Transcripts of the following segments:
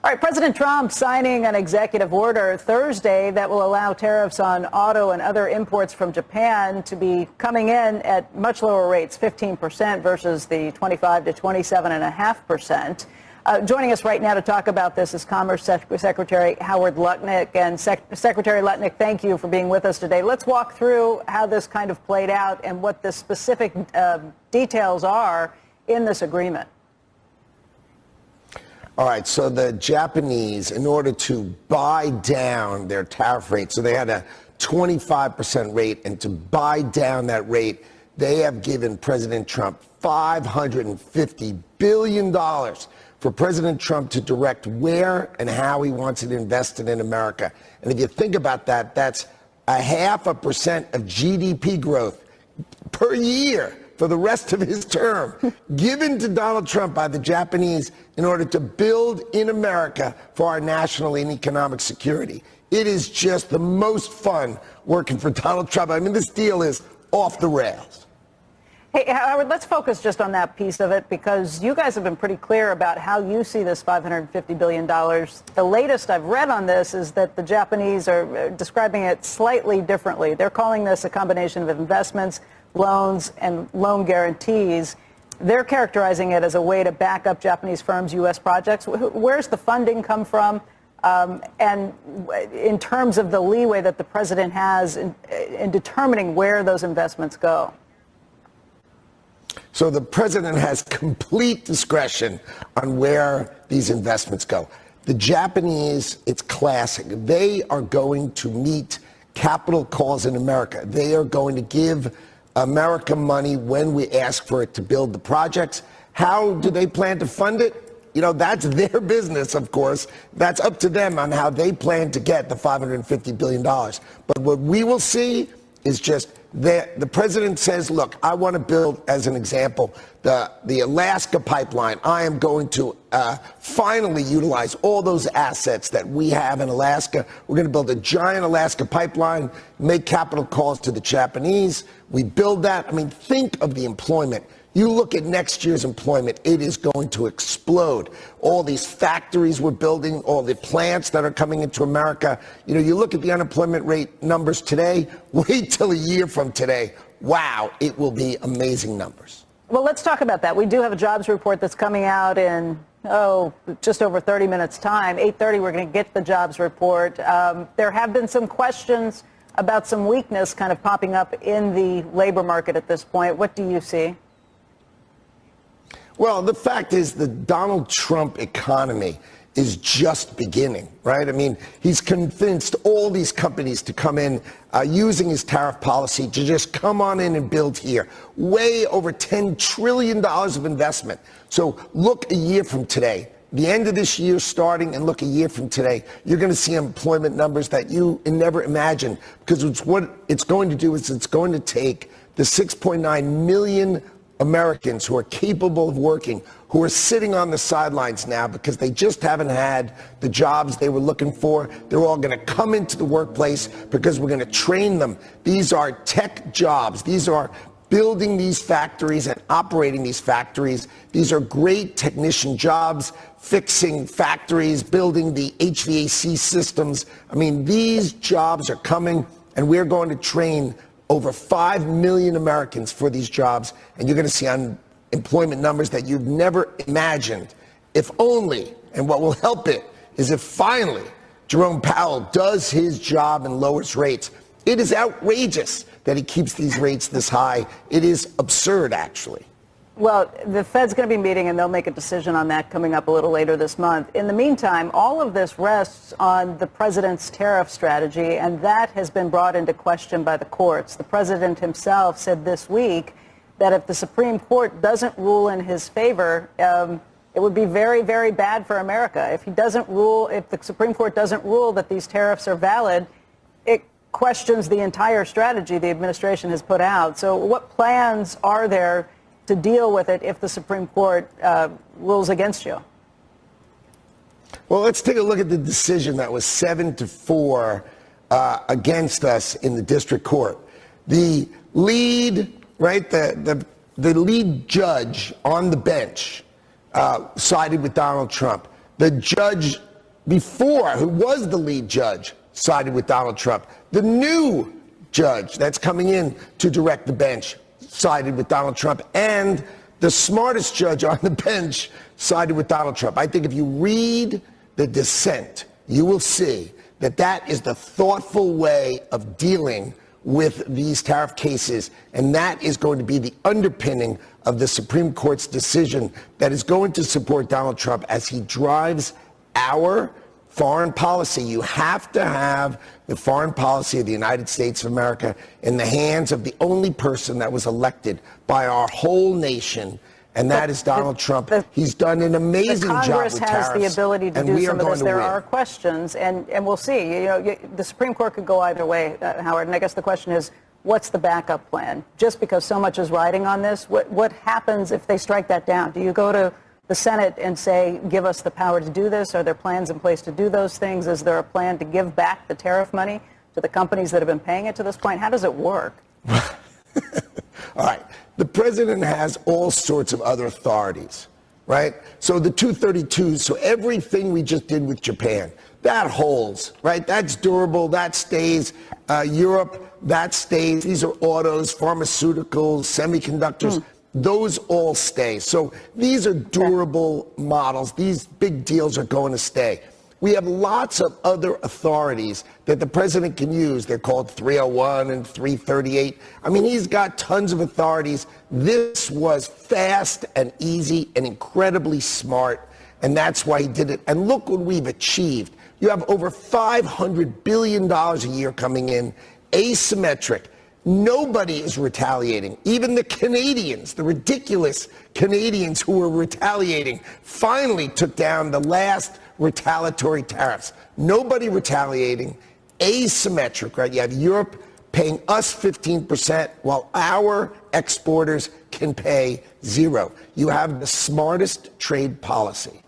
All right, President Trump signing an executive order Thursday that will allow tariffs on auto and other imports from Japan to be coming in at much lower rates, 15% versus the 25 to 27.5%. Joining us right now to talk about this is Commerce Secretary Howard Lutnick. And Secretary Lutnick, thank you for being with us today. Let's walk through how this kind of played out and what the specific details are in this agreement. All right, so the Japanese, in order to buy down their tariff rate, so they had a 25% rate, and to buy down that rate, they have given President Trump $550 billion for President Trump to direct where and how he wants it invested in America. And if you think about that, that's 0.5% of GDP growth per year for the rest of his term, given to Donald Trump by the Japanese in order to build in America for our national and economic security. It is just the most fun working for Donald Trump. I mean, this deal is off the rails. Hey, Howard, let's focus just on that piece of it, because you guys have been pretty clear about how you see this $550 billion. The latest I've read on this is that the Japanese are describing it slightly differently. They're calling this a combination of investments, loans, and loan guarantees. They're characterizing it as a way to back up Japanese firms' U.S. projects. Where's the funding come from? And in terms of the leeway that the president has in determining where those investments go? So the president has complete discretion on where these investments go. The Japanese, it's classic. They are going to meet capital calls in America. They are going to give America money when we ask for it to build the projects. How do they plan to fund it? You know, that's their business, of course. That's up to them on how they plan to get the $550 billion. But what we will see is just the president says, look, I want to build, as an example, the Alaska pipeline. I am going to finally utilize all those assets that we have in Alaska. We're going to build a giant Alaska pipeline, make capital calls to the Japanese. We build that. I mean, think of the employment. You look at next year's employment, it is going to explode. All these factories we're building, all the plants that are coming into America. You know, you look at the unemployment rate numbers today, wait till a year from today. Wow, it will be amazing numbers. Well, let's talk about that. We do have a jobs report that's coming out in, just over 30 minutes time. 8:30, we're going to get the jobs report. There have been some questions about some weakness kind of popping up in the labor market at this point. What do you see? Well, the fact is the Donald Trump economy is just beginning, right? I mean, he's convinced all these companies to come in using his tariff policy to just come on in and build here. Way over $10 trillion of investment. So look a year from today, the end of this year starting, and look a year from today, you're going to see employment numbers that you never imagined, because what it's going to do is it's going to take the 6.9 million Americans who are capable of working, who are sitting on the sidelines now because they just haven't had the jobs they were looking for. They're all going to come into the workplace because we're going to train them. These are tech jobs. These are building these factories and operating these factories. These are great technician jobs, fixing factories, building the HVAC systems. I mean, these jobs are coming, and we're going to train over 5 million Americans for these jobs, and you're going to see unemployment numbers that you've never imagined. If only, and what will help it is if finally Jerome Powell does his job and lowers rates. It is outrageous that he keeps these rates this high. It is absurd, actually. Well, the Fed's going to be meeting, and they'll make a decision on that coming up a little later this month. In the meantime, all of this rests on the president's tariff strategy, and that has been brought into question by the courts. The president himself said this week that if the Supreme Court doesn't rule in his favor, it would be very, very bad for America. If the Supreme Court doesn't rule that these tariffs are valid, it questions the entire strategy the administration has put out. So what plans are there to deal with it if the Supreme Court rules against you? Well, let's take a look at the decision that was 7-4 against us in the district court. The lead, right, the lead judge on the bench sided with Donald Trump. The judge before, who was the lead judge, sided with Donald Trump. The new judge that's coming in to direct the bench sided with Donald Trump. And the smartest judge on the bench sided with Donald Trump. I think if you read the dissent, you will see that that is the thoughtful way of dealing with these tariff cases, and that is going to be the underpinning of the Supreme Court's decision that is going to support Donald Trump as he drives our foreign policy. You have to have the foreign policy of the United States of America in the hands of the only person that was elected by our whole nation, and that is Donald Trump. He's done an amazing job with tariffs. Congress has the ability to do some of this. There are questions, and we'll see. You know, the Supreme Court could go either way, Howard. And I guess the question is, what's the backup plan? Just because so much is riding on this, what happens if they strike that down? Do you go to the Senate and say, give us the power to do this? Are there plans in place to do those things? Is there a plan to give back the tariff money to the companies that have been paying it to this point? How does it work? All right. The president has all sorts of other authorities, right? So the 232s, so everything we just did with Japan, that holds, right? That's durable, that stays. Europe, that stays. These are autos, pharmaceuticals, semiconductors. Those all stay. So these are durable models. These big deals are going to stay. We have lots of other authorities that the president can use. They're called 301 and 338. I mean, he's got tons of authorities. This was fast and easy and incredibly smart, and that's why he did it. And look what we've achieved. You have over $500 billion a year coming in, asymmetric. Nobody is retaliating. Even the Canadians, the ridiculous Canadians who were retaliating, finally took down the last retaliatory tariffs. Nobody retaliating, asymmetric, right? You have Europe paying us 15% while our exporters can pay 0. You have the smartest trade policy.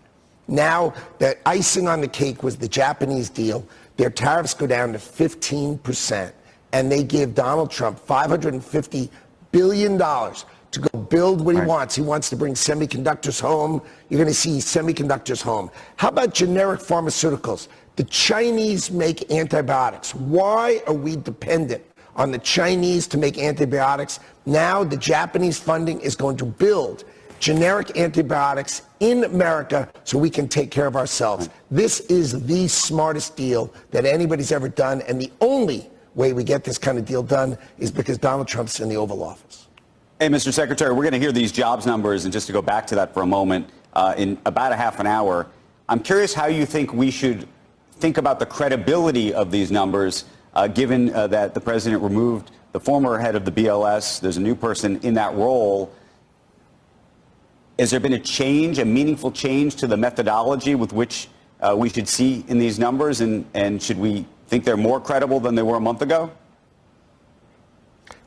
Now, the icing on the cake was the Japanese deal. Their tariffs go down to 15%, and they give Donald Trump $550 billion to go build what he wants. He wants to bring semiconductors home. You're going to see semiconductors home. How about generic pharmaceuticals? The Chinese make antibiotics. Why are we dependent on the Chinese to make antibiotics? Now the Japanese funding is going to build generic antibiotics in America so we can take care of ourselves. This is the smartest deal that anybody's ever done, and the only way we get this kind of deal done is because Donald Trump's in the Oval Office. Hey, Mr. Secretary, we're going to hear these jobs numbers, and just to go back to that for a moment, in about a half an hour, I'm curious how you think we should think about the credibility of these numbers, given that the president removed the former head of the BLS. There's a new person in that role. Has there been a change, a meaningful change to the methodology with which we should see in these numbers, and should we think they're more credible than they were a month ago?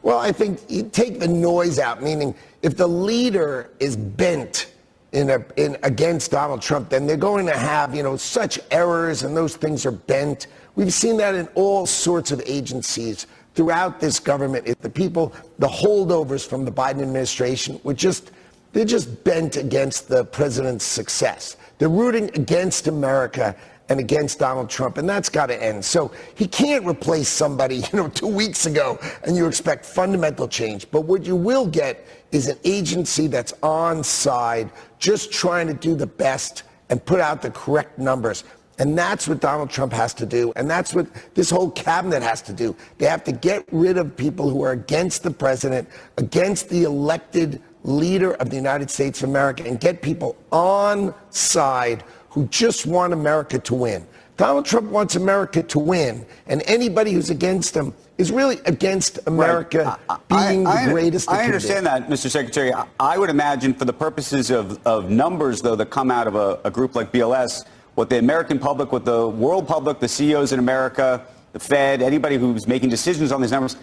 Well, I think you take the noise out, meaning if the leader is bent against Donald Trump, then they're going to have, such errors, and those things are bent. We've seen that in all sorts of agencies throughout this government. If the people, the holdovers from the Biden administration, they're just bent against the president's success. They're rooting against America and against Donald Trump, and that's got to end. So he can't replace somebody, 2 weeks ago, and you expect fundamental change. But what you will get is an agency that's on side, just trying to do the best and put out the correct numbers. And that's what Donald Trump has to do, and that's what this whole cabinet has to do. They have to get rid of people who are against the president, against the elected leader of the United States of America, and get people on side who just want America to win. Donald Trump wants America to win, and anybody who's against him is really against America being the greatest. I understand that, Mr. Secretary. I would imagine, for the purposes of numbers, though, that come out of a group like BLS, what the American public, what the world public, the CEOs in America, the Fed, anybody who's making decisions on these numbers,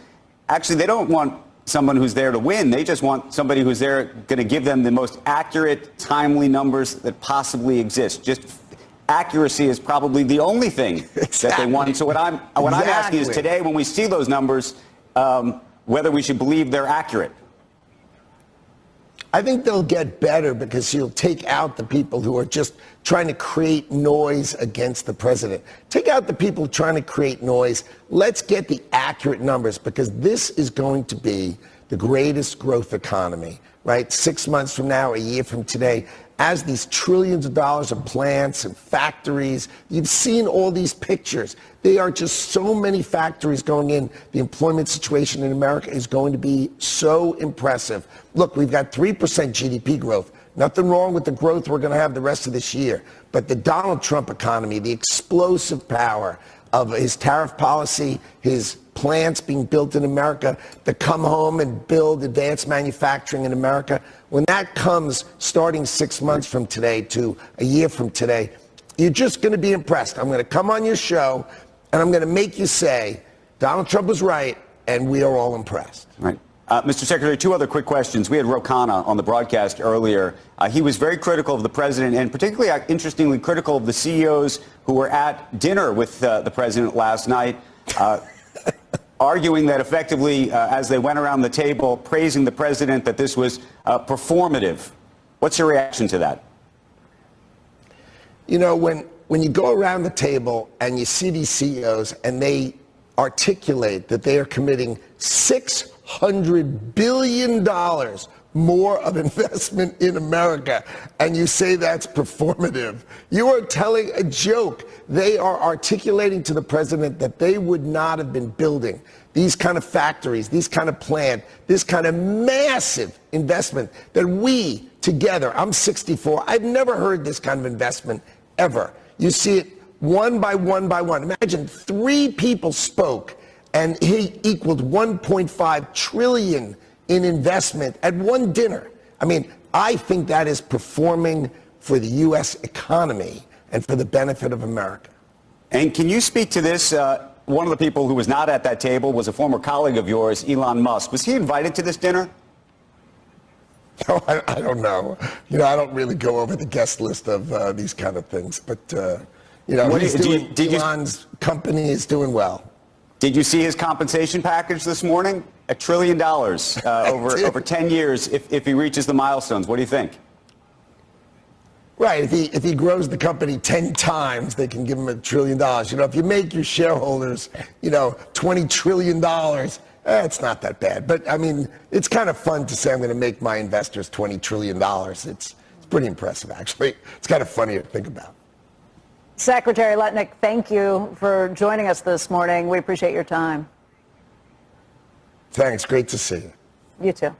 actually, they don't want someone who's there to win. They just want somebody who's there going to give them the most accurate, timely numbers that possibly exist. Just accuracy is probably the only thing that they want. So what I'm asking is, today, when we see those numbers, whether we should believe they're accurate. I think they'll get better because you'll take out the people who are just trying to create noise against the president. Take out the people trying to create noise. Let's get the accurate numbers, because this is going to be the greatest growth economy, right? 6 months from now, a year from today, as these trillions of dollars of plants and factories. You've seen all these pictures. They are just so many factories going in. The employment situation in America is going to be so impressive. Look, we've got 3% GDP growth. Nothing wrong with the growth we're going to have the rest of this year. But the Donald Trump economy, the explosive power of his tariff policy, his plants being built in America, to come home and build advanced manufacturing in America, when that comes starting 6 months from today to a year from today, you're just going to be impressed. I'm going to come on your show, and I'm going to make you say, Donald Trump was right, and we are all impressed. Right. Mr. Secretary, two other quick questions. We had Ro Khanna on the broadcast earlier. He was very critical of the president, and particularly, interestingly, critical of the CEOs who were at dinner with the president last night, arguing that effectively, as they went around the table, praising the president, that this was performative. What's your reaction to that? You know, when you go around the table and you see these CEOs and they articulate that they are committing $600 billion more of investment in America, and you say that's performative, you are telling a joke. They are articulating to the president that they would not have been building these kind of factories, these kind of plant, this kind of massive investment that we together, I'm 64, I've never heard this kind of investment ever. You see it one by one by one. Imagine 3 people spoke and he equaled 1.5 trillion in investment at one dinner. I mean, I think that is performing for the U.S. economy and for the benefit of America. And can you speak to this? One of the people who was not at that table was a former colleague of yours, Elon Musk. Was he invited to this dinner? No, I don't know. You know, I don't really go over the guest list of these kind of things. But, you know, Elon's company is doing well. Did you see his compensation package this morning? $1 trillion over 10 years if he reaches the milestones. What do you think? Right. If he grows the company 10 times, they can give him $1 trillion. You know, if you make your shareholders, you know, $20 trillion, it's not that bad. But, I mean, it's kind of fun to say I'm going to make my investors $20 trillion. It's pretty impressive, actually. It's kind of funny to think about. Secretary Lutnick, thank you for joining us this morning. We appreciate your time. Thanks. Great to see you. You too.